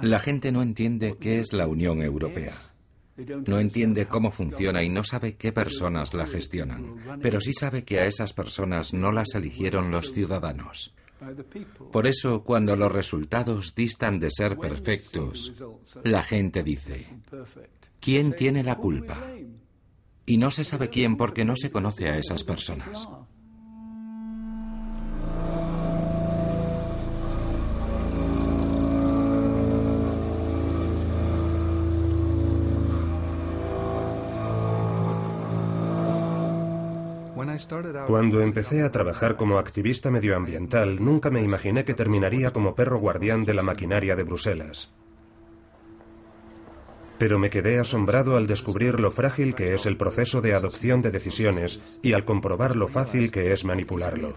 La gente no entiende qué es la Unión Europea. No entiende cómo funciona y no sabe qué personas la gestionan, pero sí sabe que a esas personas no las eligieron los ciudadanos. Por eso, cuando los resultados distan de ser perfectos, la gente dice, ¿quién tiene la culpa? Y no se sabe quién porque no se conoce a esas personas. Cuando empecé a trabajar como activista medioambiental, nunca me imaginé que terminaría como perro guardián de la maquinaria de Bruselas. Pero me quedé asombrado al descubrir lo frágil que es el proceso de adopción de decisiones y al comprobar lo fácil que es manipularlo.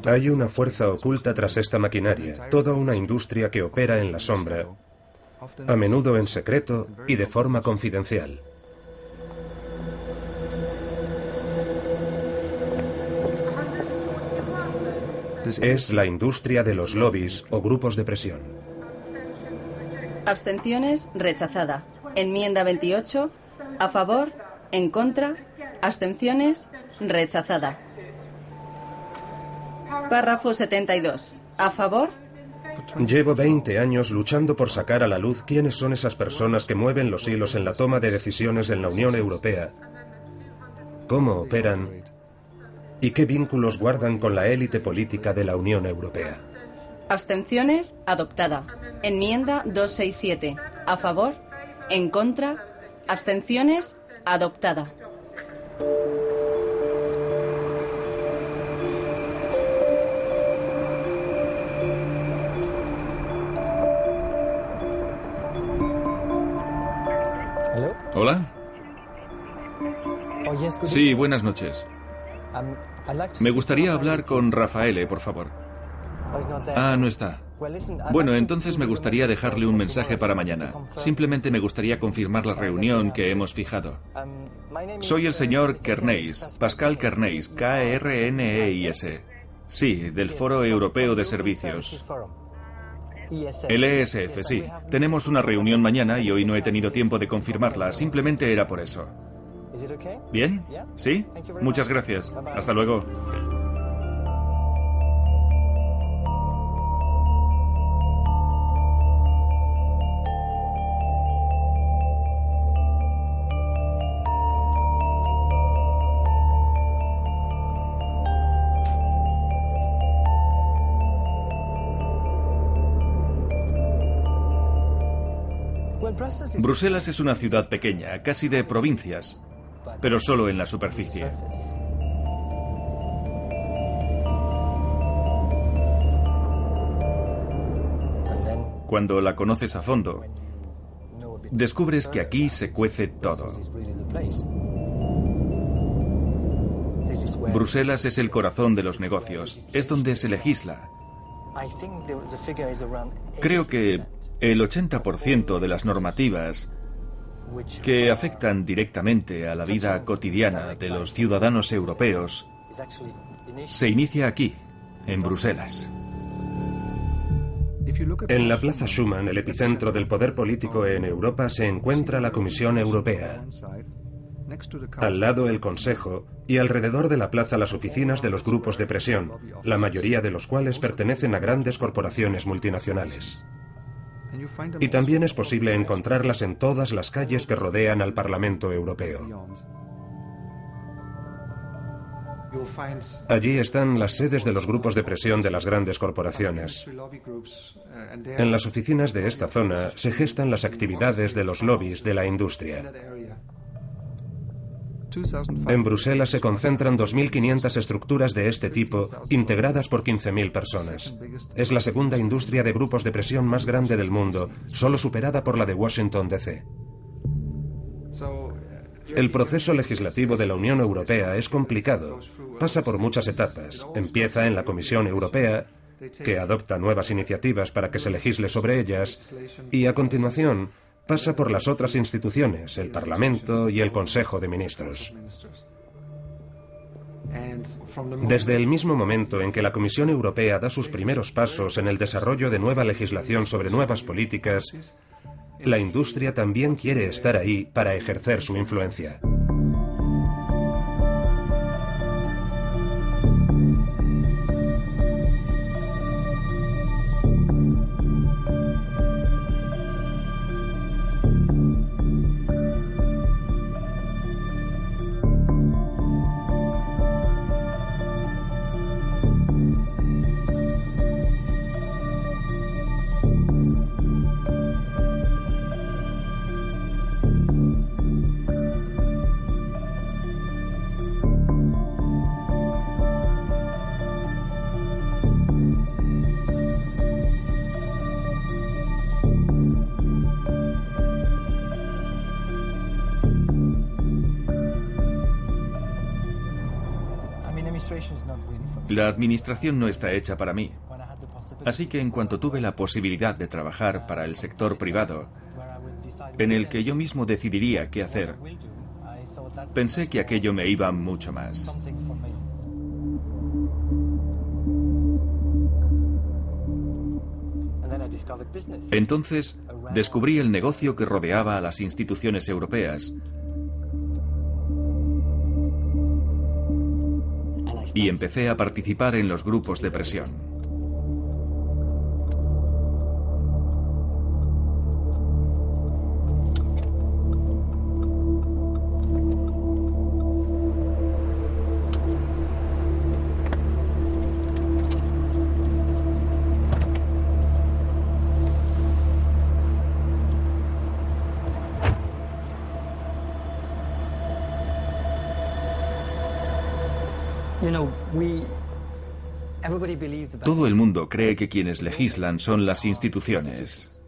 Hay una fuerza oculta tras esta maquinaria, toda una industria que opera en la sombra, a menudo en secreto y de forma confidencial. Es la industria de los lobbies o grupos de presión. Abstenciones, rechazada. Enmienda 28, a favor, en contra, abstenciones, rechazada. Párrafo 72. A favor. Llevo 20 años luchando por sacar a la luz quiénes son esas personas que mueven los hilos en la toma de decisiones en la Unión Europea, cómo operan y qué vínculos guardan con la élite política de la Unión Europea. Abstenciones, adoptada. Enmienda 267. A favor, en contra, abstenciones, adoptada. ¿Hola? Sí, buenas noches. Me gustaría hablar con Rafaele, por favor. Ah, no está. Bueno, entonces me gustaría dejarle un mensaje para mañana. Simplemente me gustaría confirmar la reunión que hemos fijado. Soy el señor Kerneis, Pascal Kerneis, K-R-N-E-I-S. Sí, del Foro Europeo de Servicios. El ESF, sí. Tenemos una reunión mañana y hoy no he tenido tiempo de confirmarla. Simplemente era por eso. ¿Bien? ¿Sí? Muchas gracias. Hasta luego. Bruselas es una ciudad pequeña, casi de provincias, pero solo en la superficie. Cuando la conoces a fondo, descubres que aquí se cuece todo. Bruselas es el corazón de los negocios, es donde se legisla. Creo que el 80% de las normativas que afectan directamente a la vida cotidiana de los ciudadanos europeos se inicia aquí, en Bruselas. En la Plaza Schuman, el epicentro del poder político en Europa, se encuentra la Comisión Europea. Al lado el Consejo y alrededor de la plaza las oficinas de los grupos de presión, la mayoría de los cuales pertenecen a grandes corporaciones multinacionales. Y también es posible encontrarlas en todas las calles que rodean al Parlamento Europeo. Allí están las sedes de los grupos de presión de las grandes corporaciones. En las oficinas de esta zona se gestan las actividades de los lobbies de la industria. En Bruselas se concentran 2.500 estructuras de este tipo, integradas por 15.000 personas. Es la segunda industria de grupos de presión más grande del mundo, solo superada por la de Washington, D.C. El proceso legislativo de la Unión Europea es complicado. Pasa por muchas etapas. Empieza en la Comisión Europea, que adopta nuevas iniciativas para que se legisle sobre ellas, y a continuación pasa por las otras instituciones, el Parlamento y el Consejo de Ministros. Desde el mismo momento en que la Comisión Europea da sus primeros pasos en el desarrollo de nueva legislación sobre nuevas políticas, la industria también quiere estar ahí para ejercer su influencia. La administración no está hecha para mí. Así que en cuanto tuve la posibilidad de trabajar para el sector privado, en el que yo mismo decidiría qué hacer, pensé que aquello me iba mucho más. Entonces, descubrí el negocio que rodeaba a las instituciones europeas y empecé a participar en los grupos de presión. Todo el mundo cree que quienes legislan son las instituciones.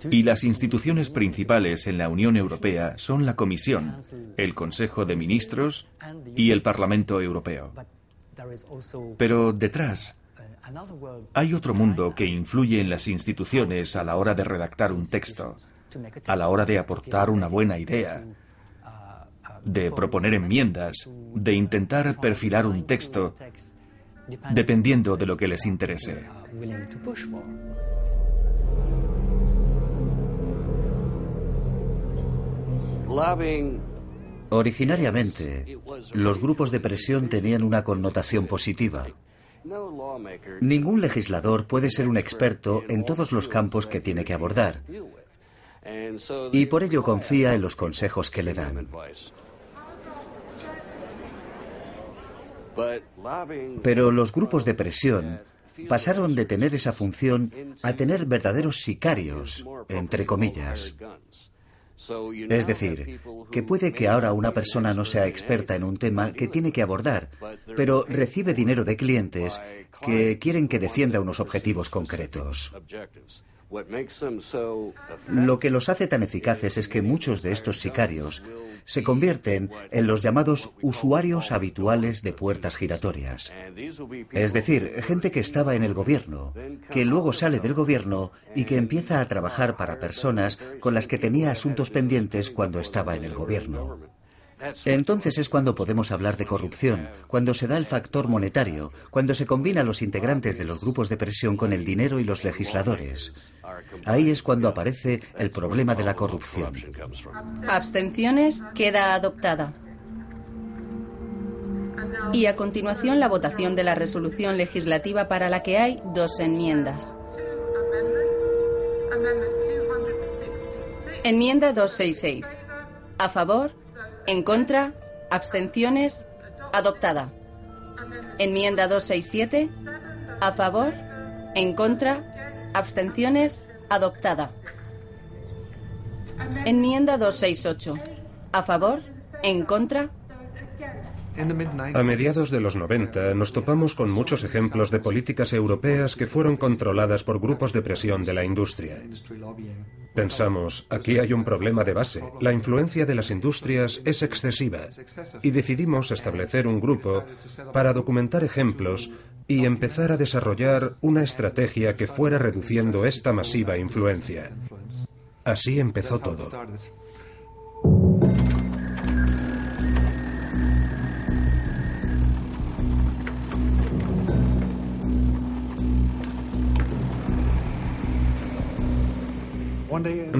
Y las instituciones principales en la Unión Europea son la Comisión, el Consejo de Ministros y el Parlamento Europeo. Pero detrás hay otro mundo que influye en las instituciones a la hora de redactar un texto, a la hora de aportar una buena idea, de proponer enmiendas, de intentar perfilar un texto, dependiendo de lo que les interese. Originariamente, los grupos de presión tenían una connotación positiva. Ningún legislador puede ser un experto en todos los campos que tiene que abordar, y por ello confía en los consejos que le dan. Pero los grupos de presión pasaron de tener esa función a tener verdaderos sicarios, entre comillas. Es decir, que puede que ahora una persona no sea experta en un tema que tiene que abordar, pero recibe dinero de clientes que quieren que defienda unos objetivos concretos. Lo que los hace tan eficaces es que muchos de estos sicarios se convierten en los llamados usuarios habituales de puertas giratorias. Es decir, gente que estaba en el gobierno, que luego sale del gobierno y que empieza a trabajar para personas con las que tenía asuntos pendientes cuando estaba en el gobierno. Entonces es cuando podemos hablar de corrupción, cuando se da el factor monetario, cuando se combinan los integrantes de los grupos de presión con el dinero y los legisladores. Ahí es cuando aparece el problema de la corrupción. Abstenciones, queda adoptada. Y a continuación la votación de la resolución legislativa para la que hay 2 enmiendas. Enmienda 266. A favor. En contra, abstenciones, adoptada. Enmienda 267, a favor, en contra, abstenciones, adoptada. Enmienda 268, a favor, en contra. A mediados de los 90 nos topamos con muchos ejemplos de políticas europeas que fueron controladas por grupos de presión de la industria. Pensamos, aquí hay un problema de base, la influencia de las industrias es excesiva, y decidimos establecer un grupo para documentar ejemplos y empezar a desarrollar una estrategia que fuera reduciendo esta masiva influencia. Así empezó todo.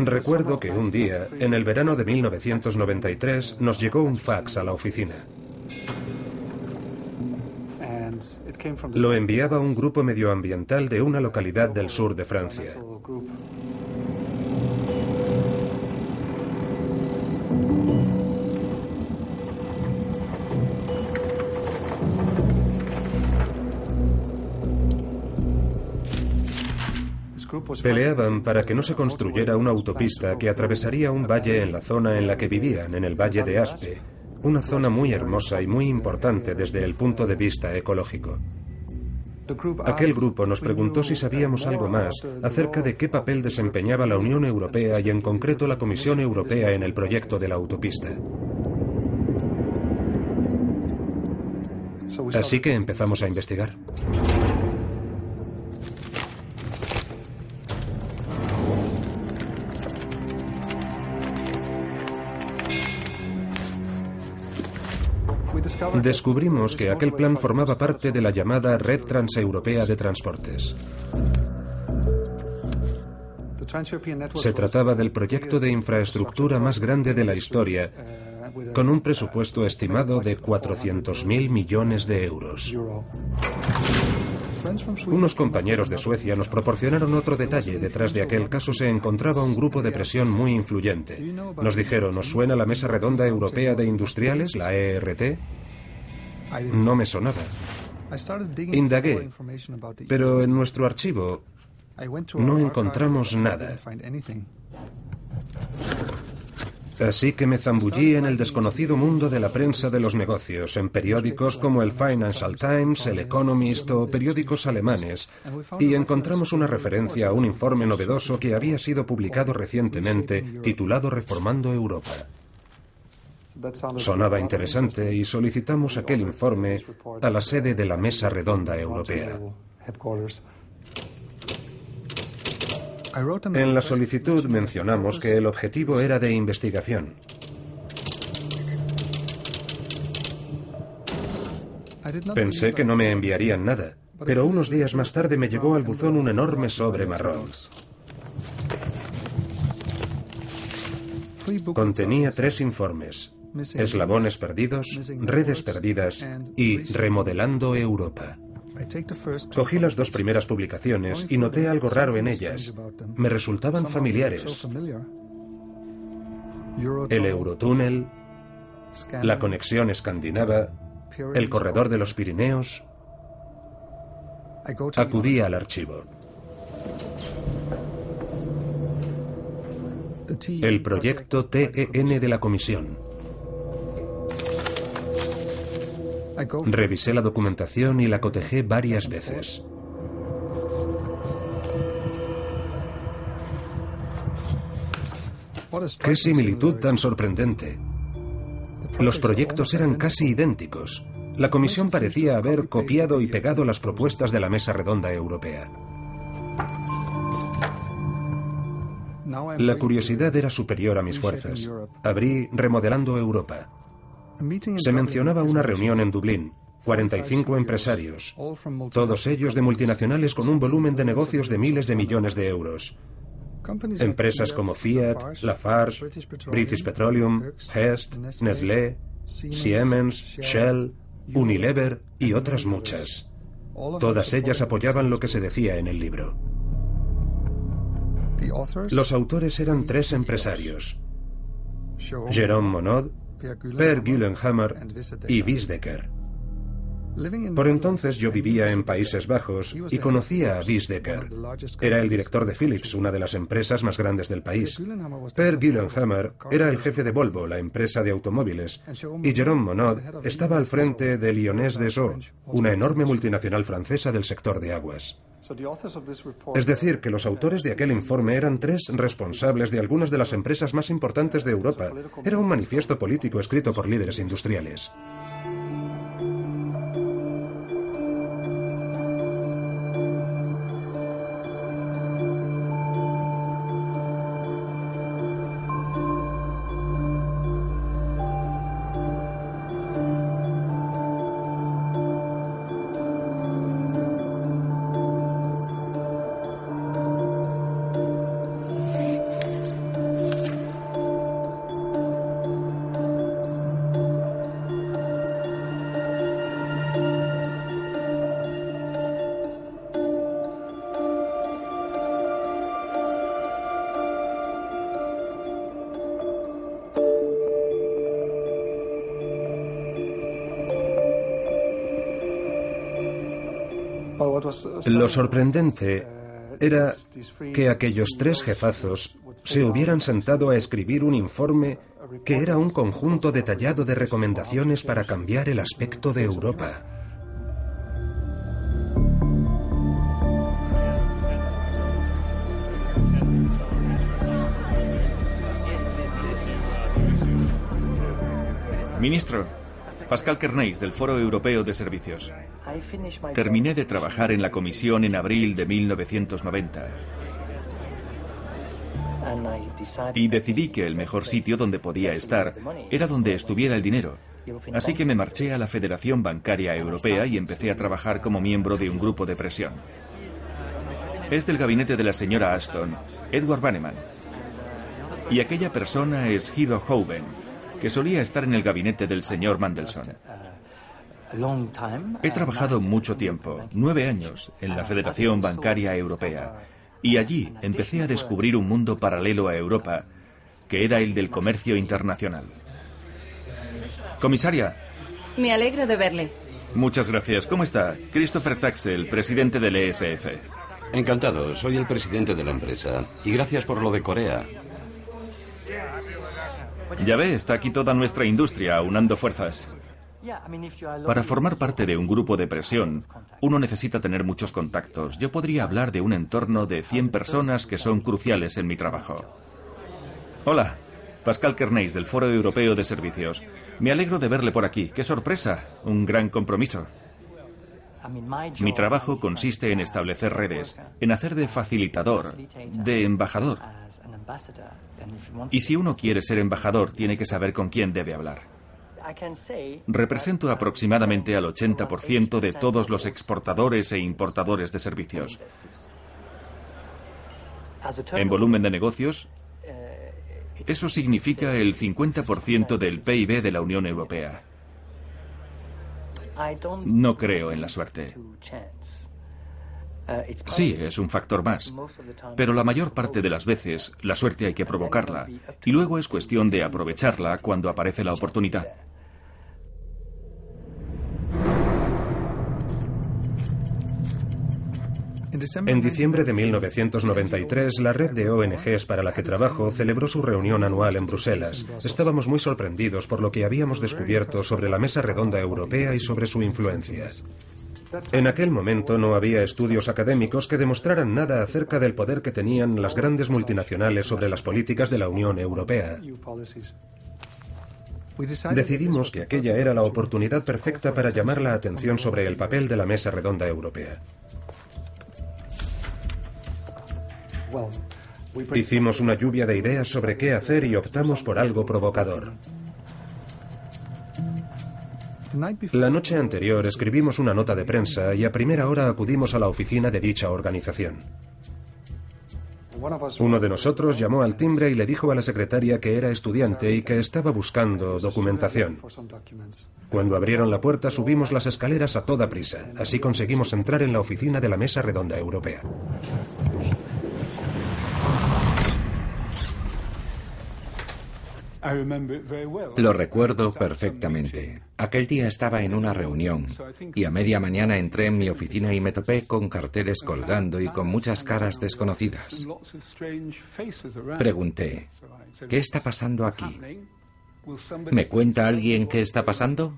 Recuerdo que un día, en el verano de 1993, nos llegó un fax a la oficina. Lo enviaba un grupo medioambiental de una localidad del sur de Francia. Peleaban para que no se construyera una autopista que atravesaría un valle en la zona en la que vivían, en el Valle de Aspe, una zona muy hermosa y muy importante desde el punto de vista ecológico. Aquel grupo nos preguntó si sabíamos algo más acerca de qué papel desempeñaba la Unión Europea y en concreto la Comisión Europea en el proyecto de la autopista. Así que empezamos a investigar. Descubrimos que aquel plan formaba parte de la llamada Red Transeuropea de Transportes. Se trataba del proyecto de infraestructura más grande de la historia, con un presupuesto estimado de 400.000 millones de euros. Unos compañeros de Suecia nos proporcionaron otro detalle. Detrás de aquel caso se encontraba un grupo de presión muy influyente. Nos dijeron, ¿os suena la Mesa Redonda Europea de Industriales, la ERT? No me sonaba. Indagué, pero en nuestro archivo no encontramos nada. Así que me zambullí en el desconocido mundo de la prensa de los negocios, en periódicos como el Financial Times, el Economist o periódicos alemanes, y encontramos una referencia a un informe novedoso que había sido publicado recientemente, titulado Reformando Europa. Sonaba interesante y solicitamos aquel informe a la sede de la Mesa Redonda Europea. En la solicitud mencionamos que el objetivo era de investigación. Pensé que no me enviarían nada, pero unos días más tarde me llegó al buzón un enorme sobre marrón. Contenía 3 informes: Eslabones perdidos, Redes perdidas y Remodelando Europa. Cogí las 2 primeras publicaciones y noté algo raro en ellas. Me resultaban familiares. El Eurotúnel, la conexión escandinava, el corredor de los Pirineos. Acudí al archivo. El proyecto TEN de la Comisión. Revisé la documentación y la cotejé varias veces. ¡Qué similitud tan sorprendente! Los proyectos eran casi idénticos. La Comisión parecía haber copiado y pegado las propuestas de la Mesa Redonda Europea. La curiosidad era superior a mis fuerzas. Abrí Remodelando Europa. Se mencionaba una reunión en Dublín, 45 empresarios, todos ellos de multinacionales con un volumen de negocios de miles de millones de euros. Empresas como Fiat, Lafarge, British Petroleum, Hess, Nestlé, Siemens, Shell, Unilever y otras muchas. Todas ellas apoyaban lo que se decía en el libro. Los autores eran 3 empresarios: Jérôme Monod, Per Gyllenhammar y Vissdecker. Por entonces yo vivía en Países Bajos y conocía a Vissdecker. Era el director de Philips, una de las empresas más grandes del país. Per Gyllenhammar era el jefe de Volvo, la empresa de automóviles, y Jérôme Monod estaba al frente de Lyonès des Eaux, una enorme multinacional francesa del sector de aguas. Es decir, que los autores de aquel informe eran 3 responsables de algunas de las empresas más importantes de Europa. Era un manifiesto político escrito por líderes industriales. Lo sorprendente era que aquellos 3 jefazos se hubieran sentado a escribir un informe que era un conjunto detallado de recomendaciones para cambiar el aspecto de Europa. Ministro, Pascal Kerneis, del Foro Europeo de Servicios. Terminé de trabajar en la comisión en abril de 1990. Y decidí que el mejor sitio donde podía estar era donde estuviera el dinero. Así que me marché a la Federación Bancaria Europea y empecé a trabajar como miembro de un grupo de presión. Es del gabinete de la señora Ashton, Edward Banneman. Y aquella persona es Guido Houben, que solía estar en el gabinete del señor Mandelson. He trabajado mucho tiempo, 9 años, en la Federación Bancaria Europea, y allí empecé a descubrir un mundo paralelo a Europa, que era el del comercio internacional. Comisaria. Me alegro de verle. Muchas gracias. ¿Cómo está? Christopher Taxel, presidente del ESF. Encantado, soy el presidente de la empresa. Y gracias por lo de Corea. Ya ve, está aquí toda nuestra industria aunando fuerzas. Para formar parte de un grupo de presión, uno necesita tener muchos contactos. Yo podría hablar de un entorno de 100 personas que son cruciales en mi trabajo. Hola, Pascal Kerneis, del Foro Europeo de Servicios. Me alegro de verle por aquí. ¡Qué sorpresa! Un gran compromiso. Mi trabajo consiste en establecer redes, en hacer de facilitador, de embajador. Y si uno quiere ser embajador, tiene que saber con quién debe hablar. Represento aproximadamente al 80% de todos los exportadores e importadores de servicios. En volumen de negocios, eso significa el 50% del PIB de la Unión Europea. No creo en la suerte. Sí, es un factor más, pero la mayor parte de las veces la suerte hay que provocarla y luego es cuestión de aprovecharla cuando aparece la oportunidad. En diciembre de 1993, la red de ONGs para la que trabajo celebró su reunión anual en Bruselas. Estábamos muy sorprendidos por lo que habíamos descubierto sobre la Mesa Redonda Europea y sobre su influencia. En aquel momento no había estudios académicos que demostraran nada acerca del poder que tenían las grandes multinacionales sobre las políticas de la Unión Europea. Decidimos que aquella era la oportunidad perfecta para llamar la atención sobre el papel de la Mesa Redonda Europea. Hicimos una lluvia de ideas sobre qué hacer y optamos por algo provocador. La noche anterior escribimos una nota de prensa y a primera hora acudimos a la oficina de dicha organización. Uno de nosotros llamó al timbre y le dijo a la secretaria que era estudiante y que estaba buscando documentación. Cuando abrieron la puerta subimos las escaleras a toda prisa. Así conseguimos entrar en la oficina de la Mesa Redonda Europea. Lo recuerdo perfectamente. Aquel día estaba en una reunión y a media mañana entré en mi oficina y me topé con carteles colgando y con muchas caras desconocidas. Pregunté, ¿qué está pasando aquí? ¿Me cuenta alguien qué está pasando?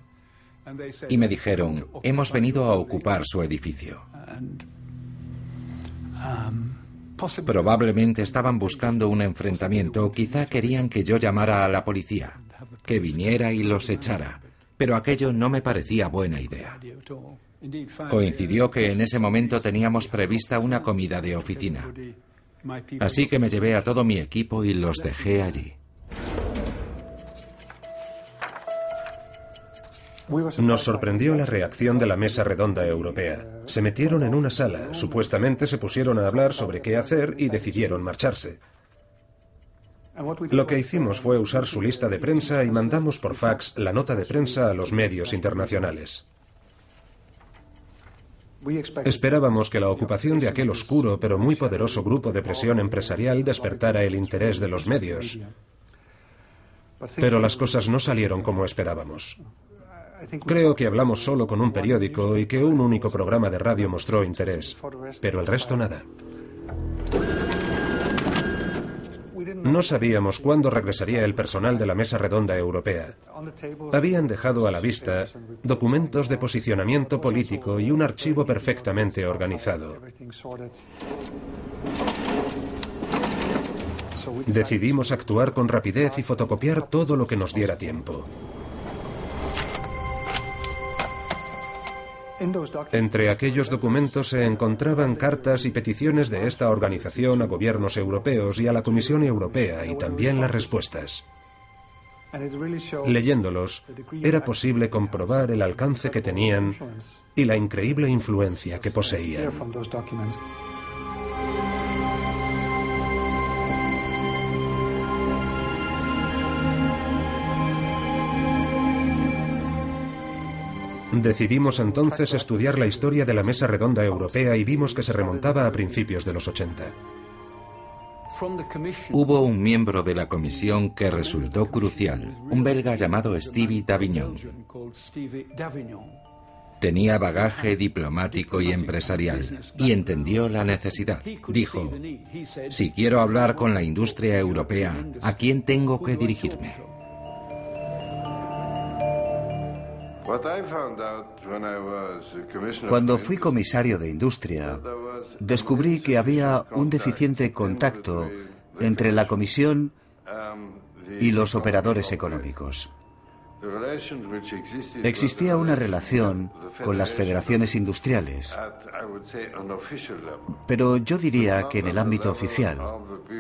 Y me dijeron, hemos venido a ocupar su edificio. Probablemente estaban buscando un enfrentamiento o quizá querían que yo llamara a la policía, que viniera y los echara, pero aquello no me parecía buena idea. Coincidió que en ese momento teníamos prevista una comida de oficina, así que me llevé a todo mi equipo y los dejé allí. Nos sorprendió la reacción de la Mesa Redonda Europea. Se metieron en una sala, supuestamente se pusieron a hablar sobre qué hacer y decidieron marcharse. Lo que hicimos fue usar su lista de prensa y mandamos por fax la nota de prensa a los medios internacionales. Esperábamos que la ocupación de aquel oscuro pero muy poderoso grupo de presión empresarial despertara el interés de los medios. Pero las cosas no salieron como esperábamos. Creo que hablamos solo con un periódico y que un único programa de radio mostró interés, pero el resto nada. No sabíamos cuándo regresaría el personal de la Mesa Redonda Europea. Habían dejado a la vista documentos de posicionamiento político y un archivo perfectamente organizado. Decidimos actuar con rapidez y fotocopiar todo lo que nos diera tiempo. Entre aquellos documentos se encontraban cartas y peticiones de esta organización a gobiernos europeos y a la Comisión Europea, y también las respuestas. Leyéndolos, era posible comprobar el alcance que tenían y la increíble influencia que poseían. Decidimos entonces estudiar la historia de la Mesa Redonda Europea y vimos que se remontaba a principios de los 80. Hubo un miembro de la comisión que resultó crucial, un belga llamado Stevie Davignon. Tenía bagaje diplomático y empresarial y entendió la necesidad. Dijo, si quiero hablar con la industria europea, ¿a quién tengo que dirigirme? Cuando fui comisario de Industria, descubrí que había un deficiente contacto entre la Comisión y los operadores económicos. Existía una relación con las federaciones industriales, pero yo diría que en el ámbito oficial,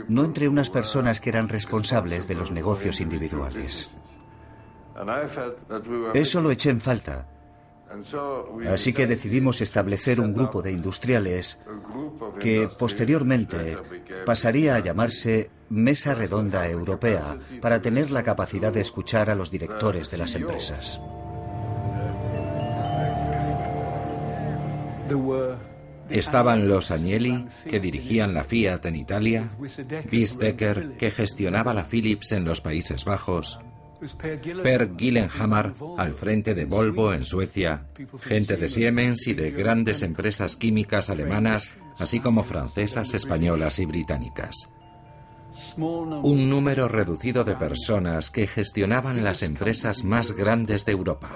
no entre unas personas que eran responsables de los negocios individuales. Eso lo eché en falta. Así que decidimos establecer un grupo de industriales que posteriormente pasaría a llamarse Mesa Redonda Europea para tener la capacidad de escuchar a los directores de las empresas. Estaban los Agnelli, que dirigían la Fiat en Italia, Vissdecker, que gestionaba la Philips en los Países Bajos, Per Gyllenhammar al frente de Volvo en Suecia, gente de Siemens y de grandes empresas químicas alemanas, así como francesas, españolas y británicas. Un número reducido de personas que gestionaban las empresas más grandes de Europa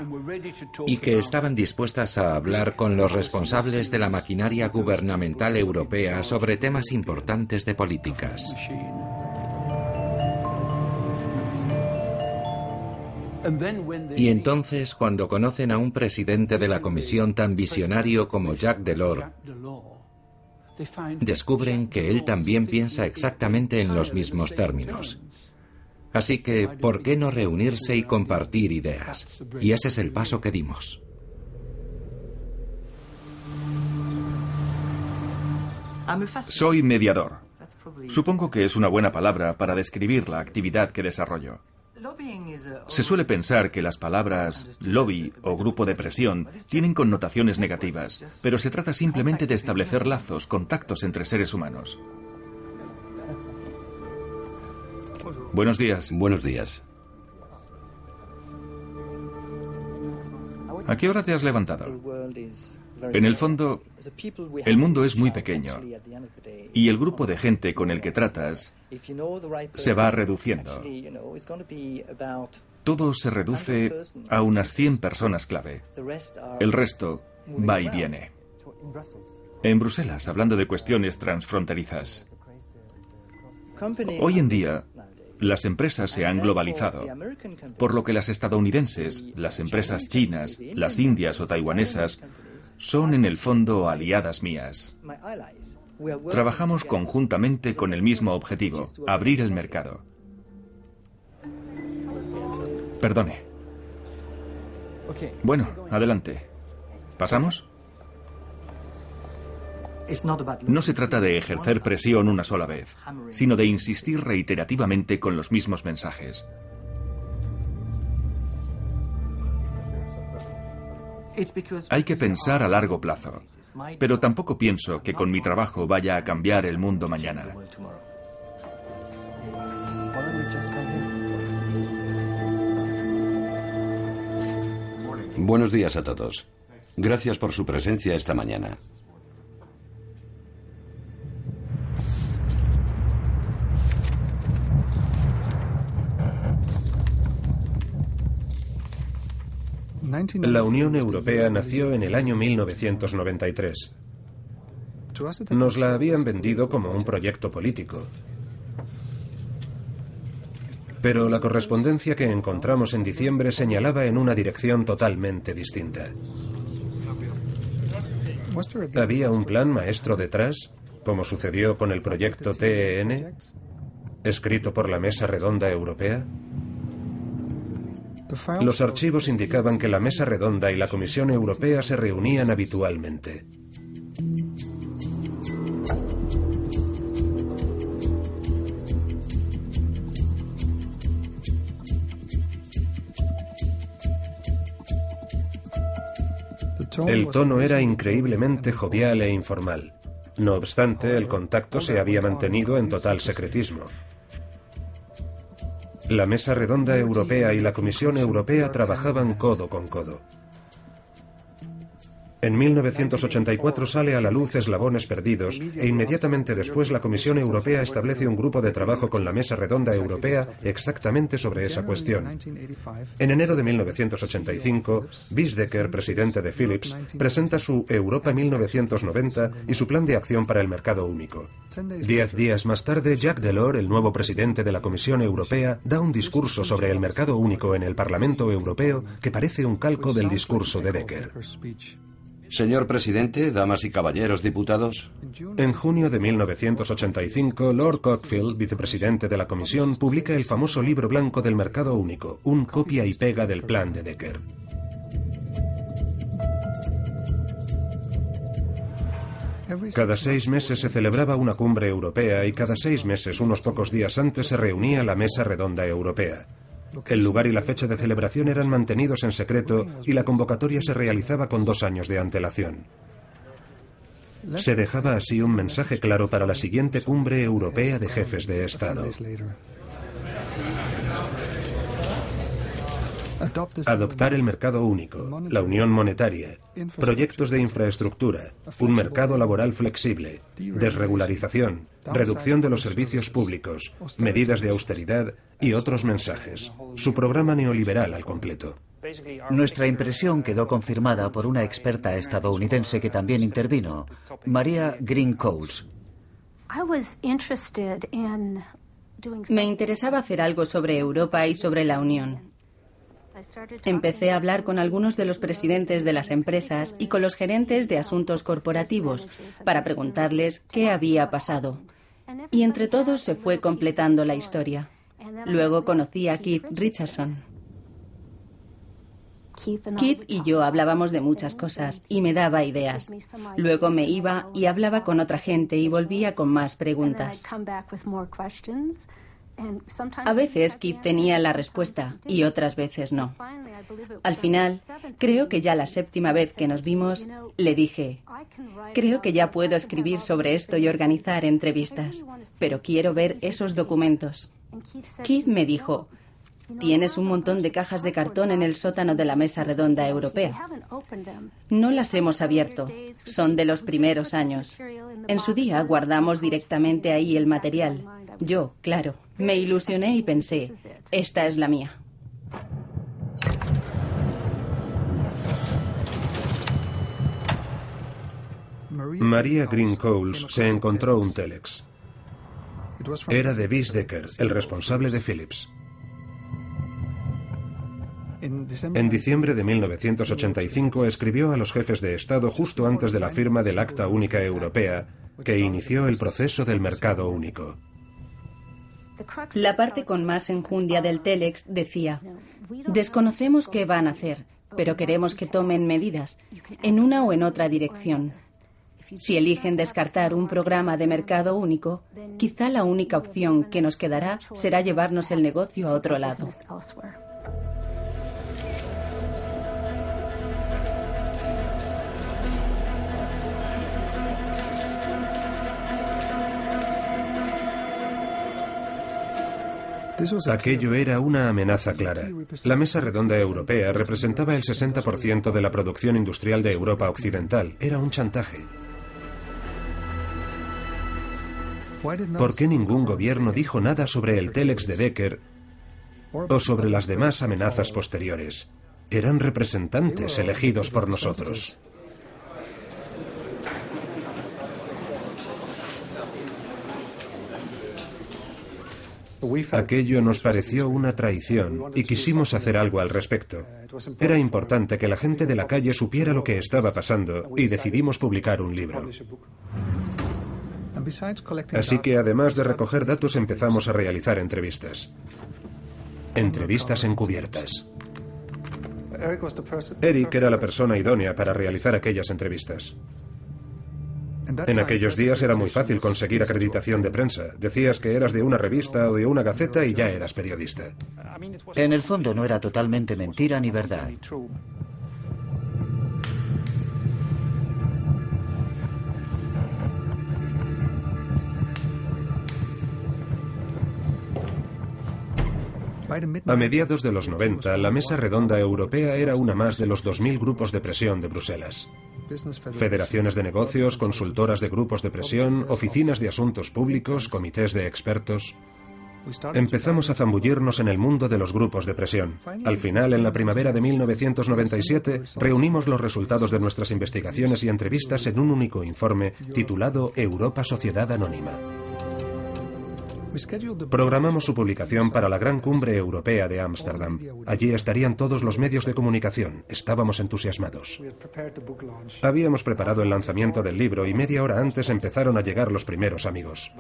y que estaban dispuestas a hablar con los responsables de la maquinaria gubernamental europea sobre temas importantes de políticas. Y entonces, cuando conocen a un presidente de la Comisión tan visionario como Jacques Delors, descubren que él también piensa exactamente en los mismos términos. Así que, ¿por qué no reunirse y compartir ideas? Y ese es el paso que dimos. Soy mediador. Supongo que es una buena palabra para describir la actividad que desarrollo. Se suele pensar que las palabras lobby o grupo de presión tienen connotaciones negativas, pero se trata simplemente de establecer lazos, contactos entre seres humanos. Buenos días. Buenos días. ¿A qué hora te has levantado? En el fondo, el mundo es muy pequeño y el grupo de gente con el que tratas se va reduciendo. Todo se reduce a unas 100 personas clave. El resto va y viene. En Bruselas, hablando de cuestiones transfronterizas. Hoy en día, las empresas se han globalizado, por lo que las estadounidenses, las empresas chinas, las indias o taiwanesas son en el fondo aliadas mías. Trabajamos conjuntamente con el mismo objetivo, abrir el mercado. Perdone. Bueno, adelante. ¿Pasamos? No se trata de ejercer presión una sola vez, sino de insistir reiterativamente con los mismos mensajes. Hay que pensar a largo plazo, pero tampoco pienso que con mi trabajo vaya a cambiar el mundo mañana. Buenos días a todos. Gracias por su presencia esta mañana. La Unión Europea nació en el año 1993. Nos la habían vendido como un proyecto político. Pero la correspondencia que encontramos en diciembre señalaba en una dirección totalmente distinta. ¿Había un plan maestro detrás, como sucedió con el proyecto TEN, escrito por la Mesa Redonda Europea? Los archivos indicaban que la Mesa Redonda y la Comisión Europea se reunían habitualmente. El tono era increíblemente jovial e informal. No obstante, el contacto se había mantenido en total secretismo. La Mesa Redonda Europea y la Comisión Europea trabajaban codo con codo. En 1984 sale a la luz Eslabones Perdidos e inmediatamente después la Comisión Europea establece un grupo de trabajo con la Mesa Redonda Europea exactamente sobre esa cuestión. En enero de 1985, Vizdecker, presidente de Philips, presenta su Europa 1990 y su plan de acción para el mercado único. 10 días más tarde, Jacques Delors, el nuevo presidente de la Comisión Europea, da un discurso sobre el mercado único en el Parlamento Europeo que parece un calco del discurso de Becker. Señor presidente, damas y caballeros diputados. En junio de 1985, Lord Cockfield, vicepresidente de la Comisión, publica el famoso Libro Blanco del Mercado Único, un copia y pega del plan de Becker. Cada 6 meses se celebraba una cumbre europea y cada 6 meses, unos pocos días antes, se reunía la Mesa Redonda Europea. El lugar y la fecha de celebración eran mantenidos en secreto y la convocatoria se realizaba con 2 años de antelación. Se dejaba así un mensaje claro para la siguiente cumbre europea de jefes de Estado. Adoptar el mercado único, la unión monetaria, proyectos de infraestructura, un mercado laboral flexible, desregularización, reducción de los servicios públicos, medidas de austeridad y otros mensajes. Su programa neoliberal al completo. Nuestra impresión quedó confirmada por una experta estadounidense que también intervino, Maria Green-Coles. Me interesaba hacer algo sobre Europa y sobre la Unión. Empecé a hablar con algunos de los presidentes de las empresas y con los gerentes de asuntos corporativos para preguntarles qué había pasado. Y entre todos se fue completando la historia. Luego conocí a Keith Richardson. Keith y yo hablábamos de muchas cosas y me daba ideas. Luego me iba y hablaba con otra gente y volvía con más preguntas. A veces Keith tenía la respuesta y otras veces no. Al final, creo que ya la 7ª vez que nos vimos, le dije, creo que ya puedo escribir sobre esto y organizar entrevistas, pero quiero ver esos documentos. Keith me dijo, tienes un montón de cajas de cartón en el sótano de la Mesa Redonda Europea. No las hemos abierto, son de los primeros años. En su día guardamos directamente ahí el material. Yo, claro, me ilusioné y pensé, esta es la mía. Maria Green-Coles se encontró un telex. Era de Vizdecker, el responsable de Philips. En diciembre de 1985 escribió a los jefes de Estado justo antes de la firma del Acta Única Europea, que inició el proceso del mercado único. La parte con más enjundia del telex decía, desconocemos qué van a hacer, pero queremos que tomen medidas, en una o en otra dirección. Si eligen descartar un programa de mercado único, quizá la única opción que nos quedará será llevarnos el negocio a otro lado. Aquello era una amenaza clara. La Mesa Redonda Europea representaba el 60% de la producción industrial de Europa Occidental. Era un chantaje. ¿Por qué ningún gobierno dijo nada sobre el Telex de Decker o sobre las demás amenazas posteriores? Eran representantes elegidos por nosotros. Aquello nos pareció una traición y quisimos hacer algo al respecto. Era importante que la gente de la calle supiera lo que estaba pasando y decidimos publicar un libro. Así que además de recoger datos empezamos a realizar entrevistas. Entrevistas encubiertas. Eric era la persona idónea para realizar aquellas entrevistas. En aquellos días era muy fácil conseguir acreditación de prensa. Decías que eras de una revista o de una gaceta y ya eras periodista. En el fondo no era totalmente mentira ni verdad. A mediados de los 90, la Mesa Redonda Europea era una más de los 2000 grupos de presión de Bruselas. Federaciones de negocios, consultoras de grupos de presión, oficinas de asuntos públicos, comités de expertos. Empezamos a zambullirnos en el mundo de los grupos de presión. Al final, en la primavera de 1997, reunimos los resultados de nuestras investigaciones y entrevistas en un único informe titulado Europa Sociedad Anónima. Programamos su publicación para la Gran Cumbre Europea de Ámsterdam. Allí estarían todos los medios de comunicación. Estábamos entusiasmados. Habíamos preparado el lanzamiento del libro y media hora antes empezaron a llegar los primeros amigos.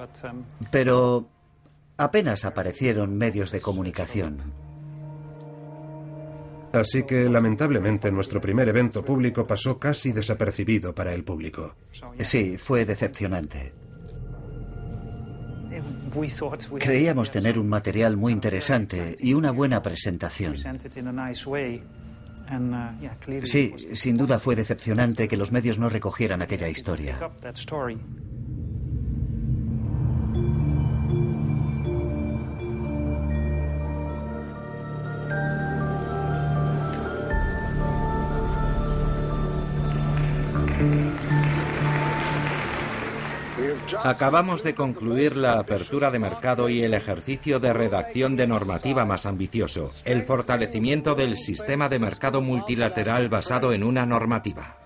Pero apenas aparecieron medios de comunicación. Así que, lamentablemente, nuestro primer evento público pasó casi desapercibido para el público. Sí, fue decepcionante. Creíamos tener un material muy interesante y una buena presentación. Sí, sin duda fue decepcionante que los medios no recogieran aquella historia. Acabamos de concluir la apertura de mercado y el ejercicio de redacción de normativa más ambicioso, el fortalecimiento del sistema de mercado multilateral basado en una normativa.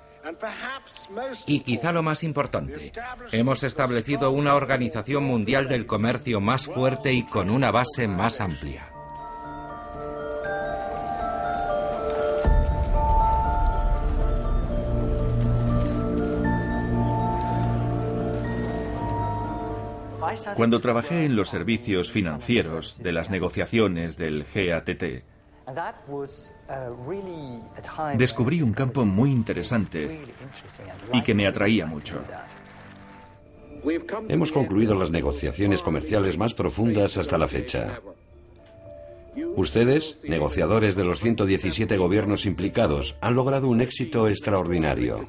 Y quizá lo más importante, hemos establecido una organización mundial del comercio más fuerte y con una base más amplia. Cuando trabajé en los servicios financieros de las negociaciones del GATT, descubrí un campo muy interesante y que me atraía mucho. Hemos concluido las negociaciones comerciales más profundas hasta la fecha. Ustedes, negociadores de los 117 gobiernos implicados, han logrado un éxito extraordinario.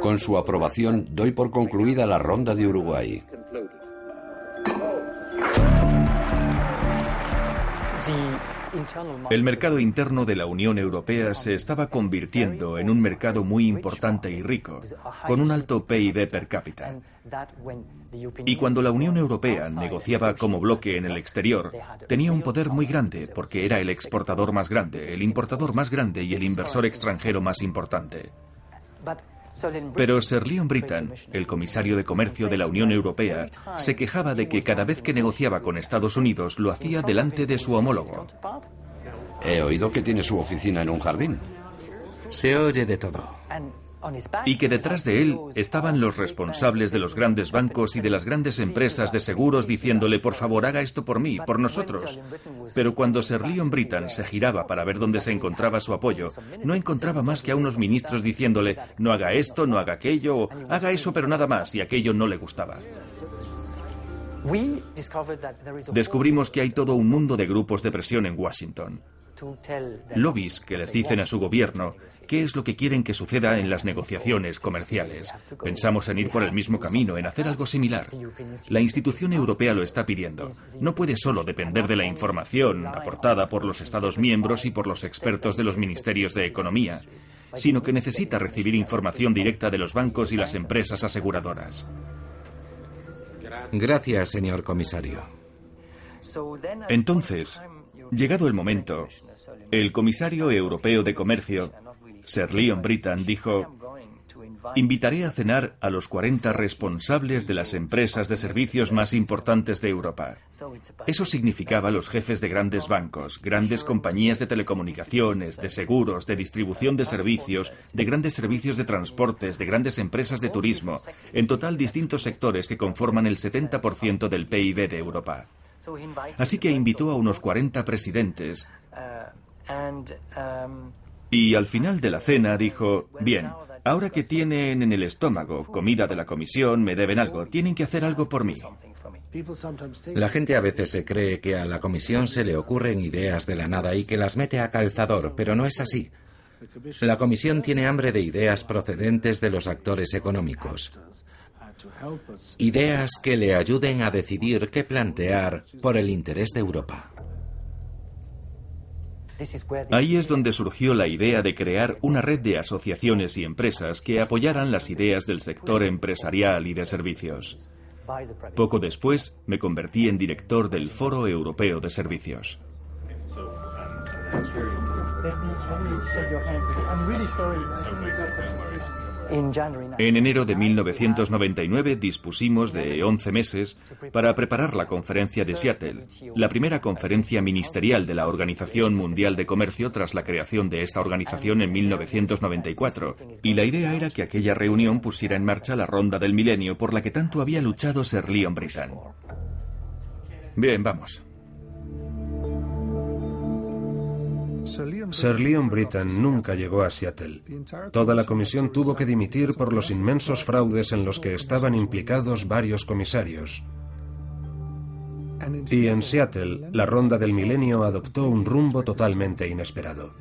Con su aprobación, doy por concluida la ronda de Uruguay. El mercado interno de la Unión Europea se estaba convirtiendo en un mercado muy importante y rico, con un alto PIB per cápita. Y cuando la Unión Europea negociaba como bloque en el exterior, tenía un poder muy grande porque era el exportador más grande, el importador más grande y el inversor extranjero más importante. Pero Sir Leon Brittan, el comisario de Comercio de la Unión Europea, se quejaba de que cada vez que negociaba con Estados Unidos lo hacía delante de su homólogo. He oído que tiene su oficina en un jardín. Se oye de todo. Y que detrás de él estaban los responsables de los grandes bancos y de las grandes empresas de seguros diciéndole, por favor, haga esto por mí, por nosotros. Pero cuando Sir Leon Brittan se giraba para ver dónde se encontraba su apoyo, no encontraba más que a unos ministros diciéndole, no haga esto, no haga aquello, o haga eso pero nada más, y aquello no le gustaba. Descubrimos que hay todo un mundo de grupos de presión en Washington. Lobbies que les dicen a su gobierno qué es lo que quieren que suceda en las negociaciones comerciales. Pensamos en ir por el mismo camino, en hacer algo similar. La institución europea lo está pidiendo. No puede solo depender de la información aportada por los Estados miembros y por los expertos de los ministerios de Economía, sino que necesita recibir información directa de los bancos y las empresas aseguradoras. Gracias, señor comisario. Entonces, llegado el momento, el comisario europeo de Comercio, Sir Leon Brittan, dijo: invitaré a cenar a los 40 responsables de las empresas de servicios más importantes de Europa. Eso significaba los jefes de grandes bancos, grandes compañías de telecomunicaciones, de seguros, de distribución de servicios, de grandes servicios de transportes, de grandes empresas de turismo, en total distintos sectores que conforman el 70% del PIB de Europa. Así que invitó a unos 40 presidentes y al final de la cena dijo: bien, ahora que tienen en el estómago comida de la comisión, me deben algo, tienen que hacer algo por mí. La gente a veces se cree que a la comisión se le ocurren ideas de la nada y que las mete a calzador, pero no es así. La comisión tiene hambre de ideas procedentes de los actores económicos. Ideas que le ayuden a decidir qué plantear por el interés de Europa. Ahí es donde surgió la idea de crear una red de asociaciones y empresas que apoyaran las ideas del sector empresarial y de servicios. Poco después, me convertí en director del Foro Europeo de Servicios. En enero de 1999 dispusimos de 11 meses para preparar la conferencia de Seattle, la primera conferencia ministerial de la Organización Mundial de Comercio tras la creación de esta organización en 1994, y la idea era que aquella reunión pusiera en marcha la ronda del milenio por la que tanto había luchado Sir Leon Brittan. Bien, vamos. Sir Leon Brittan nunca llegó a Seattle. Toda la comisión tuvo que dimitir por los inmensos fraudes en los que estaban implicados varios comisarios. Y en Seattle, la ronda del milenio adoptó un rumbo totalmente inesperado.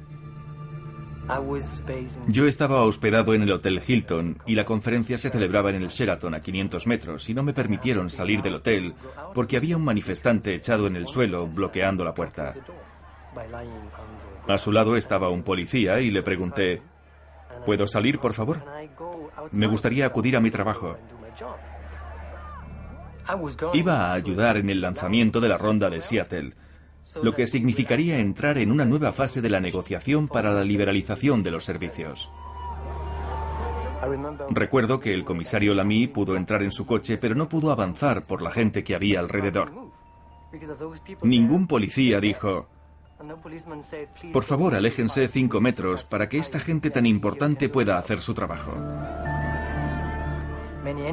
Yo estaba hospedado en el Hotel Hilton y la conferencia se celebraba en el Sheraton a 500 metros y no me permitieron salir del hotel porque había un manifestante echado en el suelo bloqueando la puerta. A su lado estaba un policía y le pregunté: ¿puedo salir, por favor? Me gustaría acudir a mi trabajo. Iba a ayudar en el lanzamiento de la ronda de Seattle, lo que significaría entrar en una nueva fase de la negociación para la liberalización de los servicios. Recuerdo que el comisario Lamy pudo entrar en su coche, pero no pudo avanzar por la gente que había alrededor. Ningún policía dijo: por favor, aléjense 5 metros para que esta gente tan importante pueda hacer su trabajo.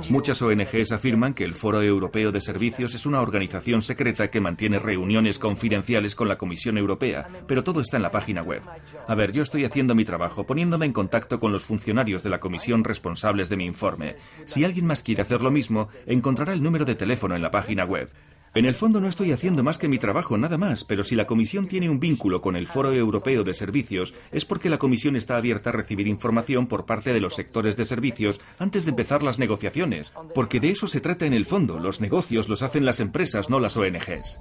Muchas ONGs afirman que el Foro Europeo de Servicios es una organización secreta que mantiene reuniones confidenciales con la Comisión Europea, pero todo está en la página web. A ver, yo estoy haciendo mi trabajo, poniéndome en contacto con los funcionarios de la Comisión responsables de mi informe. Si alguien más quiere hacer lo mismo, encontrará el número de teléfono en la página web. En el fondo no estoy haciendo más que mi trabajo, nada más, pero si la Comisión tiene un vínculo con el Foro Europeo de Servicios, es porque la Comisión está abierta a recibir información por parte de los sectores de servicios antes de empezar las negociaciones, porque de eso se trata en el fondo. Los negocios los hacen las empresas, no las ONGs.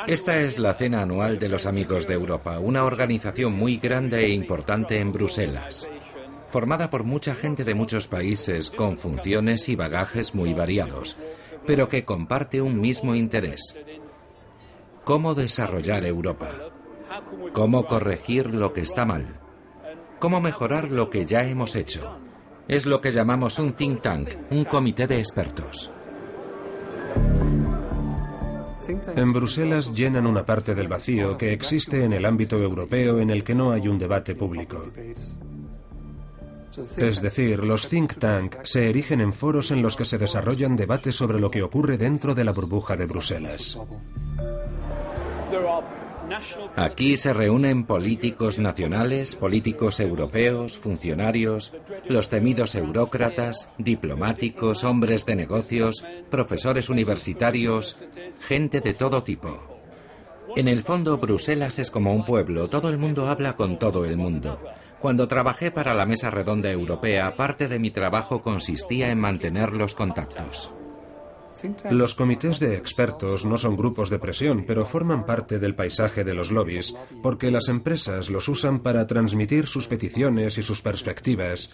Esta es la cena anual de los Amigos de Europa, una organización muy grande e importante en Bruselas, formada por mucha gente de muchos países con funciones y bagajes muy variados, pero que comparte un mismo interés: cómo desarrollar Europa, cómo corregir lo que está mal, cómo mejorar lo que ya hemos hecho. Es lo que llamamos un think tank, un comité de expertos. En Bruselas llenan una parte del vacío que existe en el ámbito europeo en el que no hay un debate público. Es decir, los think tank se erigen en foros en los que se desarrollan debates sobre lo que ocurre dentro de la burbuja de Bruselas. Aquí se reúnen políticos nacionales, políticos europeos, funcionarios, los temidos eurócratas, diplomáticos, hombres de negocios, profesores universitarios, gente de todo tipo. En el fondo, Bruselas es como un pueblo, todo el mundo habla con todo el mundo. Cuando trabajé para la Mesa Redonda Europea, parte de mi trabajo consistía en mantener los contactos. Los comités de expertos no son grupos de presión, pero forman parte del paisaje de los lobbies, porque las empresas los usan para transmitir sus peticiones y sus perspectivas,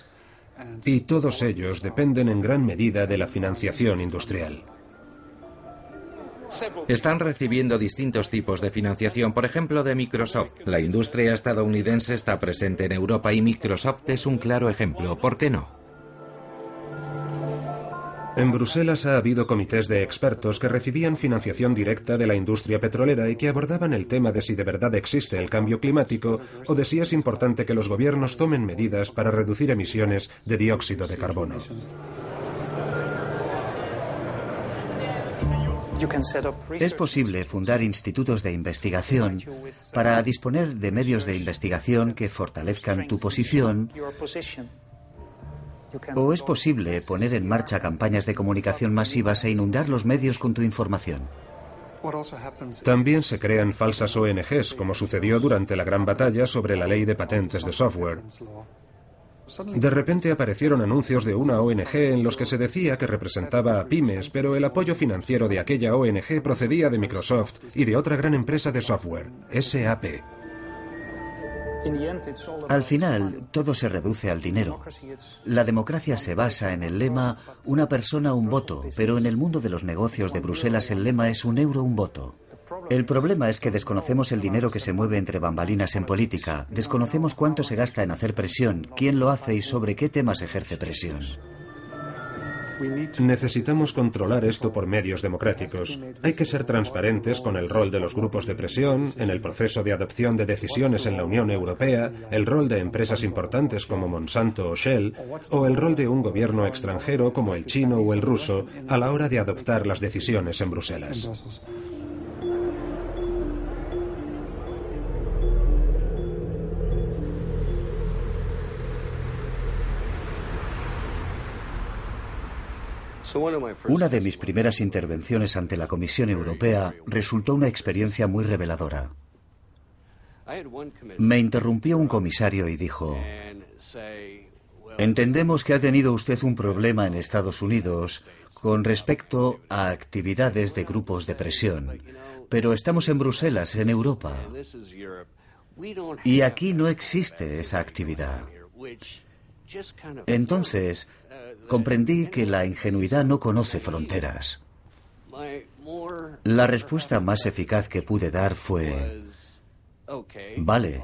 y todos ellos dependen en gran medida de la financiación industrial. Están recibiendo distintos tipos de financiación, por ejemplo, de Microsoft. La industria estadounidense está presente en Europa y Microsoft es un claro ejemplo. ¿Por qué no? En Bruselas ha habido comités de expertos que recibían financiación directa de la industria petrolera y que abordaban el tema de si de verdad existe el cambio climático o de si es importante que los gobiernos tomen medidas para reducir emisiones de dióxido de carbono. Es posible fundar institutos de investigación para disponer de medios de investigación que fortalezcan tu posición. O es posible poner en marcha campañas de comunicación masivas e inundar los medios con tu información. También se crean falsas ONGs, como sucedió durante la gran batalla sobre la ley de patentes de software. De repente aparecieron anuncios de una ONG en los que se decía que representaba a pymes, pero el apoyo financiero de aquella ONG procedía de Microsoft y de otra gran empresa de software, SAP. Al final, todo se reduce al dinero. La democracia se basa en el lema una persona, un voto, pero en el mundo de los negocios de Bruselas el lema es un euro, un voto. El problema es que desconocemos el dinero que se mueve entre bambalinas en política, desconocemos cuánto se gasta en hacer presión, quién lo hace y sobre qué temas ejerce presión. Necesitamos controlar esto por medios democráticos. Hay que ser transparentes con el rol de los grupos de presión, en el proceso de adopción de decisiones en la Unión Europea, el rol de empresas importantes como Monsanto o Shell, o el rol de un gobierno extranjero como el chino o el ruso a la hora de adoptar las decisiones en Bruselas. Una de mis primeras intervenciones ante la Comisión Europea resultó una experiencia muy reveladora. Me interrumpió un comisario y dijo: entendemos que ha tenido usted un problema en Estados Unidos con respecto a actividades de grupos de presión, pero estamos en Bruselas, en Europa, y aquí no existe esa actividad. Entonces, comprendí que la ingenuidad no conoce fronteras. La respuesta más eficaz que pude dar fue: vale,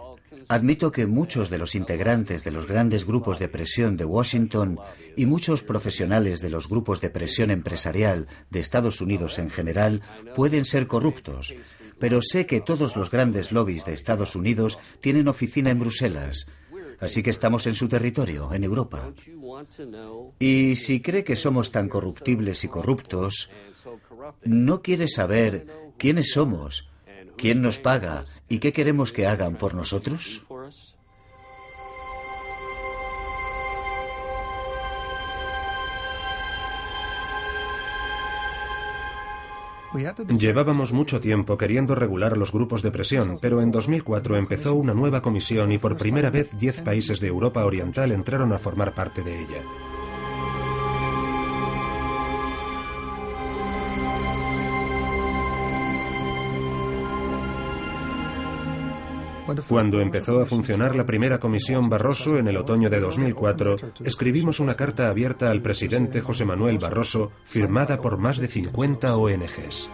admito que muchos de los integrantes de los grandes grupos de presión de Washington y muchos profesionales de los grupos de presión empresarial de Estados Unidos en general pueden ser corruptos, pero sé que todos los grandes lobbies de Estados Unidos tienen oficina en Bruselas. Así que estamos en su territorio, en Europa. Y si cree que somos tan corruptibles y corruptos, ¿no quiere saber quiénes somos, quién nos paga y qué queremos que hagan por nosotros? Llevábamos mucho tiempo queriendo regular los grupos de presión, pero en 2004 empezó una nueva comisión y por primera vez 10 países de Europa Oriental entraron a formar parte de ella. Cuando empezó a funcionar la primera comisión Barroso en el otoño de 2004, escribimos una carta abierta al presidente José Manuel Barroso, firmada por más de 50 ONGs.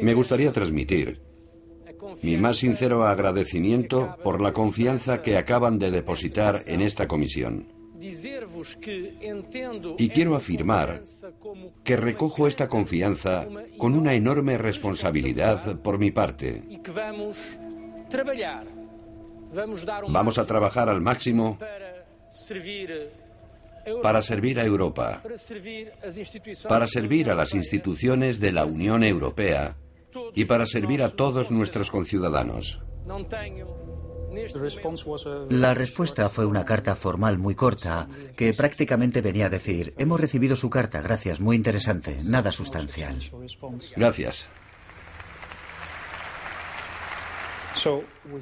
Me gustaría transmitir mi más sincero agradecimiento por la confianza que acaban de depositar en esta comisión. Y quiero afirmar que recojo esta confianza con una enorme responsabilidad por mi parte. Vamos a trabajar al máximo para servir a Europa, para servir a las instituciones de la Unión Europea y para servir a todos nuestros conciudadanos. La respuesta fue una carta formal muy corta que prácticamente venía a decir: hemos recibido su carta, gracias, muy interesante, nada sustancial. Gracias.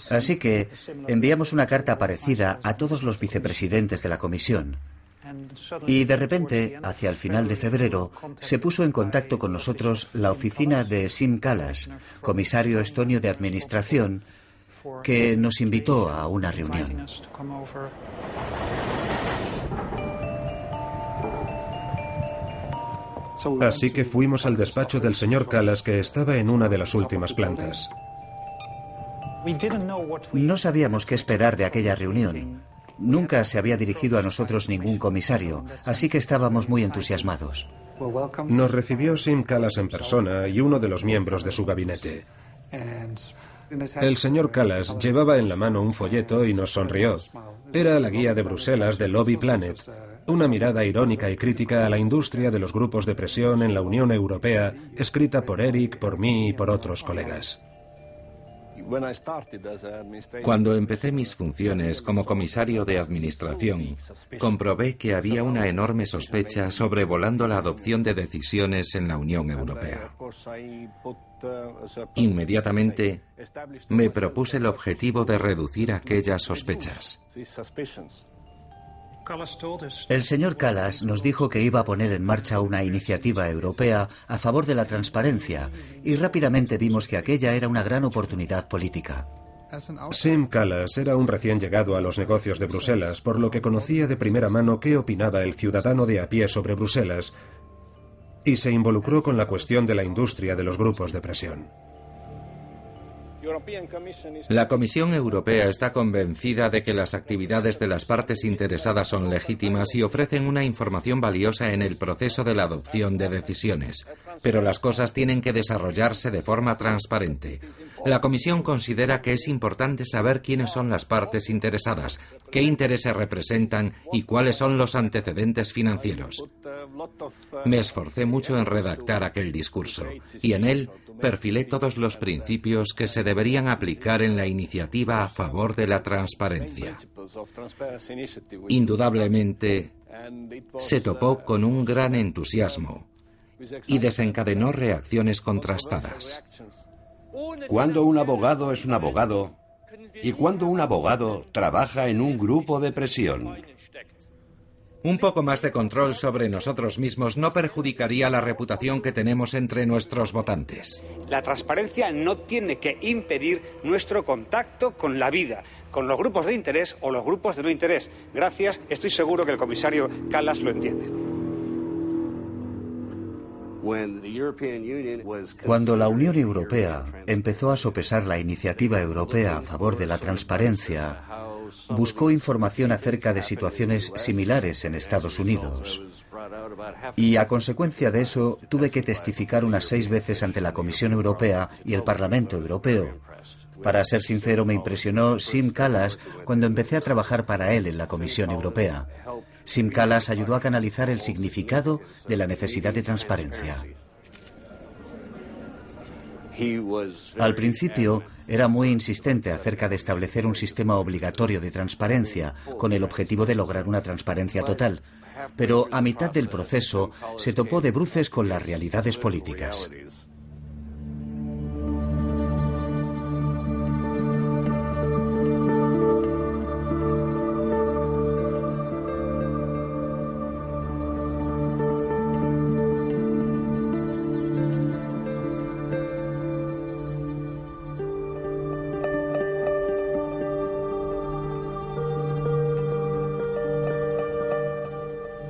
Así que enviamos una carta parecida a todos los vicepresidentes de la comisión. Y de repente, hacia el final de febrero, se puso en contacto con nosotros la oficina de Siim Kallas, comisario estonio de administración, que nos invitó a una reunión. Así que fuimos al despacho del señor Kallas, que estaba en una de las últimas plantas. No sabíamos qué esperar de aquella reunión. Nunca se había dirigido a nosotros ningún comisario, así que estábamos muy entusiasmados. Nos recibió Siim Kallas en persona y uno de los miembros de su gabinete. El señor Kallas llevaba en la mano un folleto y nos sonrió. Era la guía de Bruselas de Lobby Planet, una mirada irónica y crítica a la industria de los grupos de presión en la Unión Europea, escrita por Eric, por mí y por otros colegas. Cuando empecé mis funciones como comisario de administración, comprobé que había una enorme sospecha sobrevolando la adopción de decisiones en la Unión Europea. Inmediatamente me propuse el objetivo de reducir aquellas sospechas. El señor Kallas nos dijo que iba a poner en marcha una iniciativa europea a favor de la transparencia y rápidamente vimos que aquella era una gran oportunidad política. Siim Kallas era un recién llegado a los negocios de Bruselas, por lo que conocía de primera mano qué opinaba el ciudadano de a pie sobre Bruselas y se involucró con la cuestión de la industria de los grupos de presión. La Comisión Europea está convencida de que las actividades de las partes interesadas son legítimas y ofrecen una información valiosa en el proceso de la adopción de decisiones, pero las cosas tienen que desarrollarse de forma transparente. La Comisión considera que es importante saber quiénes son las partes interesadas, qué intereses representan y cuáles son los antecedentes financieros. Me esforcé mucho en redactar aquel discurso y en él perfilé todos los principios que se deberían aplicar en la iniciativa a favor de la transparencia. Indudablemente, se topó con un gran entusiasmo y desencadenó reacciones contrastadas. Cuando un abogado es un abogado y cuando un abogado trabaja en un grupo de presión. Un poco más de control sobre nosotros mismos no perjudicaría la reputación que tenemos entre nuestros votantes. La transparencia no tiene que impedir nuestro contacto con la vida, con los grupos de interés o los grupos de no interés. Gracias, estoy seguro que el comisario Kallas lo entiende. Cuando la Unión Europea empezó a sopesar la iniciativa europea a favor de la transparencia, buscó información acerca de situaciones similares en Estados Unidos. Y a consecuencia de eso, tuve que testificar unas 6 veces ante la Comisión Europea y el Parlamento Europeo. Para ser sincero, me impresionó Siim Kallas cuando empecé a trabajar para él en la Comisión Europea. Siim Kallas ayudó a canalizar el significado de la necesidad de transparencia. Al principio, era muy insistente acerca de establecer un sistema obligatorio de transparencia, con el objetivo de lograr una transparencia total. Pero a mitad del proceso, se topó de bruces con las realidades políticas.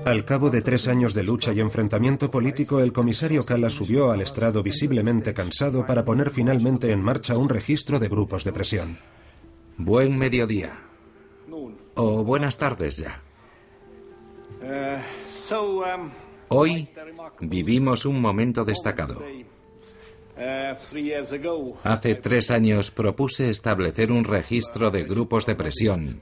Al cabo de 3 años de lucha y enfrentamiento político, el comisario Kallas subió al estrado visiblemente cansado para poner finalmente en marcha un registro de grupos de presión. Buen mediodía. O buenas tardes ya. Hoy vivimos un momento destacado. Hace 3 años propuse establecer un registro de grupos de presión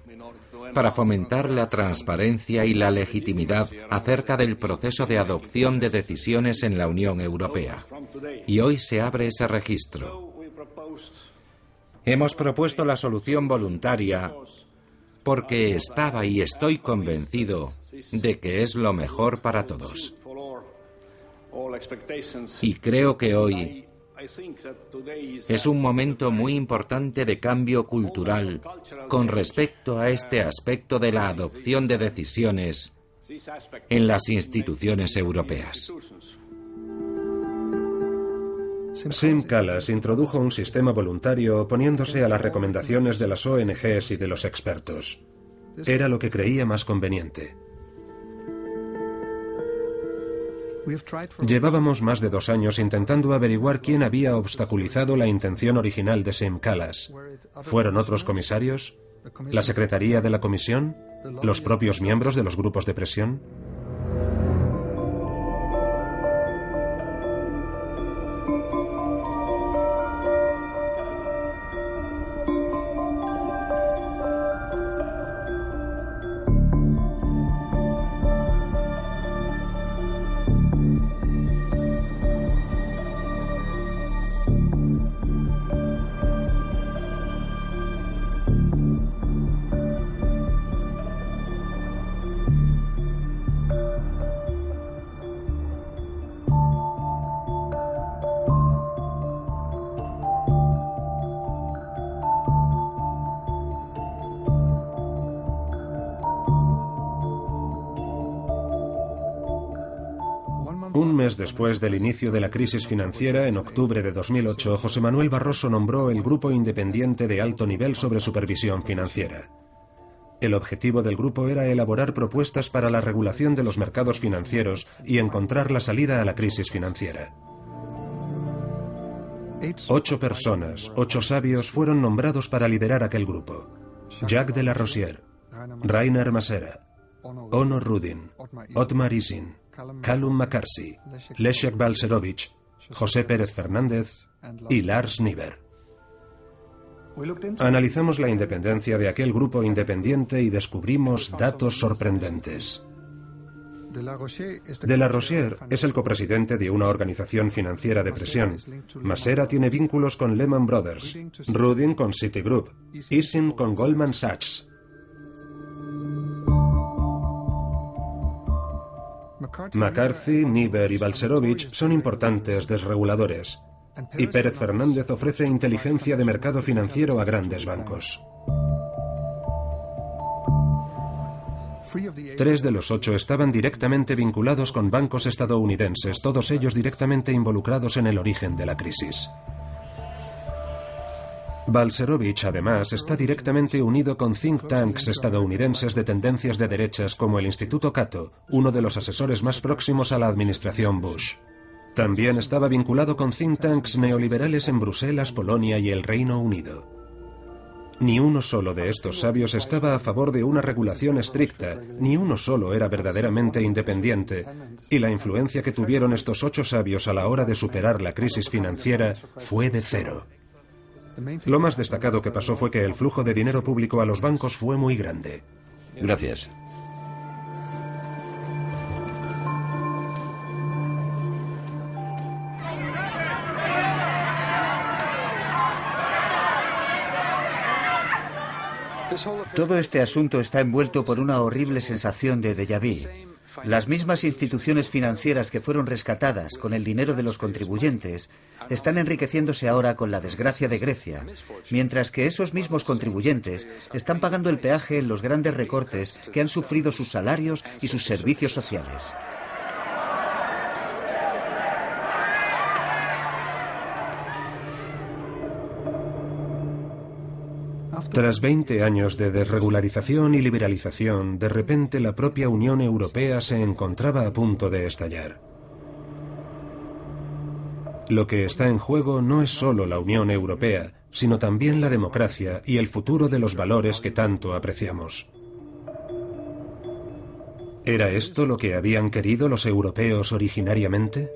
para fomentar la transparencia y la legitimidad acerca del proceso de adopción de decisiones en la Unión Europea. Y hoy se abre ese registro. Hemos propuesto la solución voluntaria porque estaba y estoy convencido de que es lo mejor para todos. Y creo que hoy es un momento muy importante de cambio cultural con respecto a este aspecto de la adopción de decisiones en las instituciones europeas. Siim Kallas introdujo un sistema voluntario oponiéndose a las recomendaciones de las ONGs y de los expertos. Era lo que creía más conveniente. Llevábamos más de 2 años intentando averiguar quién había obstaculizado la intención original de Siim Kallas. ¿Fueron otros comisarios? ¿La secretaría de la comisión? ¿Los propios miembros de los grupos de presión? Un mes después del inicio de la crisis financiera, en octubre de 2008, José Manuel Barroso nombró el Grupo Independiente de Alto Nivel sobre Supervisión Financiera. El objetivo del grupo era elaborar propuestas para la regulación de los mercados financieros y encontrar la salida a la crisis financiera. 8 personas, 8 sabios fueron nombrados para liderar aquel grupo. Jacques de la Rosière, Rainer Masera, Onno Rudin, Otmar Ising, Callum McCarthy, Leszek Balcerowicz, José Pérez Fernández y Lars Niber. Analizamos la independencia de aquel grupo independiente y descubrimos datos sorprendentes. De la Rosière es el copresidente de una organización financiera de presión. Masera tiene vínculos con Lehman Brothers, Rudin con Citigroup, Ising con Goldman Sachs. McCarthy, Niber y Balcerowicz son importantes desreguladores, y Pérez Fernández ofrece inteligencia de mercado financiero a grandes bancos. 3 de los 8 estaban directamente vinculados con bancos estadounidenses, todos ellos directamente involucrados en el origen de la crisis. Balcerowicz, además, está directamente unido con think tanks estadounidenses de tendencias de derechas como el Instituto Cato, uno de los asesores más próximos a la administración Bush. También estaba vinculado con think tanks neoliberales en Bruselas, Polonia y el Reino Unido. Ni uno solo de estos sabios estaba a favor de una regulación estricta, ni uno solo era verdaderamente independiente, y la influencia que tuvieron estos 8 sabios a la hora de superar la crisis financiera fue de 0. Lo más destacado que pasó fue que el flujo de dinero público a los bancos fue muy grande. Gracias. Todo este asunto está envuelto por una horrible sensación de déjà vu. Las mismas instituciones financieras que fueron rescatadas con el dinero de los contribuyentes están enriqueciéndose ahora con la desgracia de Grecia, mientras que esos mismos contribuyentes están pagando el peaje en los grandes recortes que han sufrido sus salarios y sus servicios sociales. Tras 20 años de desregularización y liberalización, de repente la propia Unión Europea se encontraba a punto de estallar. Lo que está en juego no es solo la Unión Europea, sino también la democracia y el futuro de los valores que tanto apreciamos. ¿Era esto lo que habían querido los europeos originariamente?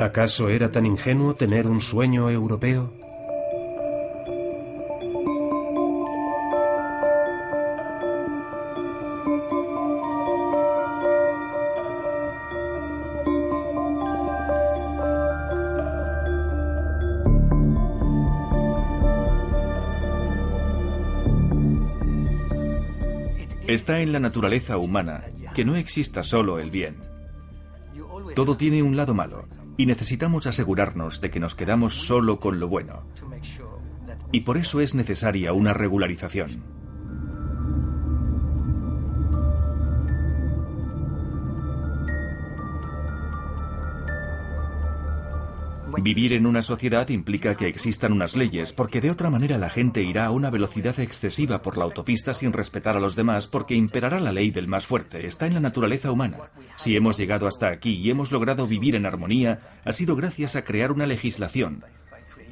¿Acaso era tan ingenuo tener un sueño europeo? Está en la naturaleza humana que no exista solo el bien. Todo tiene un lado malo y necesitamos asegurarnos de que nos quedamos solo con lo bueno. Y por eso es necesaria una regularización. Vivir en una sociedad implica que existan unas leyes, porque de otra manera la gente irá a una velocidad excesiva por la autopista sin respetar a los demás, porque imperará la ley del más fuerte. Está en la naturaleza humana. Si hemos llegado hasta aquí y hemos logrado vivir en armonía, ha sido gracias a crear una legislación,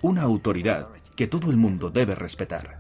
una autoridad que todo el mundo debe respetar.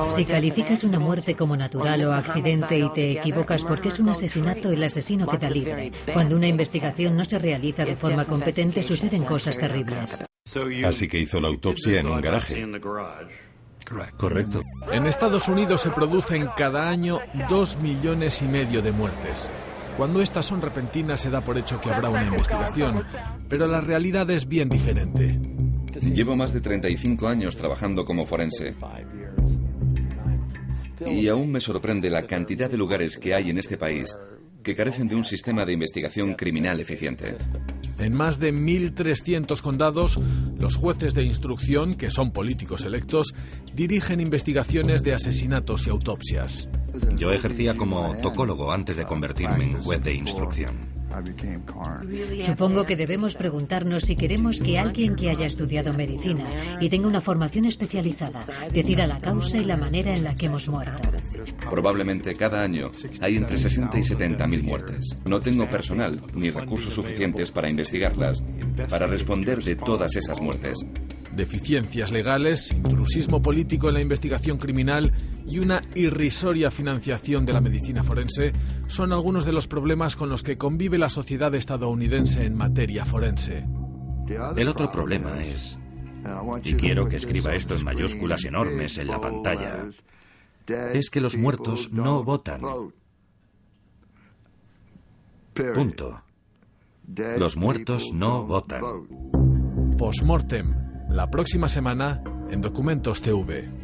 Si calificas una muerte como natural o accidente y te equivocas porque es un asesinato, el asesino queda libre. Cuando una investigación no se realiza de forma competente, suceden cosas terribles. Así que hizo la autopsia en un garaje. Correcto. En Estados Unidos se producen cada año 2,5 millones de muertes. Cuando estas son repentinas se da por hecho que habrá una investigación, pero la realidad es bien diferente. Llevo más de 35 años trabajando como forense. Y aún me sorprende la cantidad de lugares que hay en este país que carecen de un sistema de investigación criminal eficiente. En más de 1.300 condados, los jueces de instrucción, que son políticos electos, dirigen investigaciones de asesinatos y autopsias. Yo ejercía como tocólogo antes de convertirme en juez de instrucción. Supongo que debemos preguntarnos si queremos que alguien que haya estudiado medicina y tenga una formación especializada decida la causa y la manera en la que hemos muerto. Probablemente cada año hay entre 60 y 70.000 muertes. No tengo personal ni recursos suficientes para investigarlas, para responder de todas esas muertes. Deficiencias legales, intrusismo político en la investigación criminal y una irrisoria financiación de la medicina forense son algunos de los problemas con los que convive la sociedad estadounidense en materia forense. El otro problema es, y quiero que escriba esto en mayúsculas enormes en la pantalla, es que los muertos no votan. Punto. Los muertos no votan. Postmortem. La próxima semana en Documentos TV.